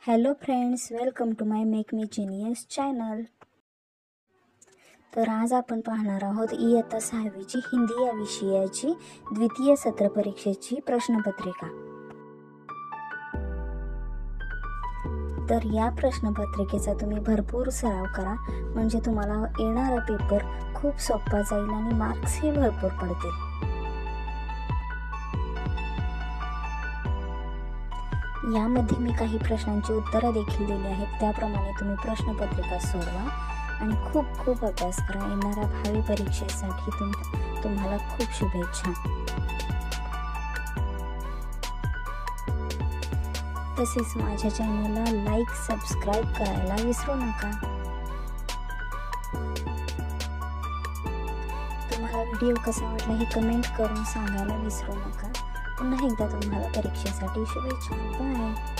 Hello friends, welcome to my make me genius channel. तर आज आपण पाहणार आहोत इयत्ता 6वीची हिंदी या विषयाची द्वितीय सत्र परीक्षेची प्रश्नपत्रिका। तर या प्रश्नपत्रिकेचा तुम्ही भरपूर सराव करा, म्हणजे तुम्हाला येणारा पेपर खूप सोपा जाईल आणि मार्क्सही भरपूर पडतील। यामध्ये मी काही प्रश्नांची उत्तरे देखील दिली आहेत, त्याप्रमाणे तुम्ही प्रश्नपत्रिका सोडवा आणि खूप अभ्यास करा। येणाऱ्या भावी परीक्षेसाठी तुम्हाला खूप शुभेच्छा। तसेच माझ्या चॅनलला लाईक सबस्क्राईब करायला विसरू नका। तुम्हाला व्हिडिओ कसा वाटला हे कमेंट करून सांगायला विसरू नका। पुन्हा एकदा तुम्हाला परीक्षेसाठी शुभेच्छा। बाय।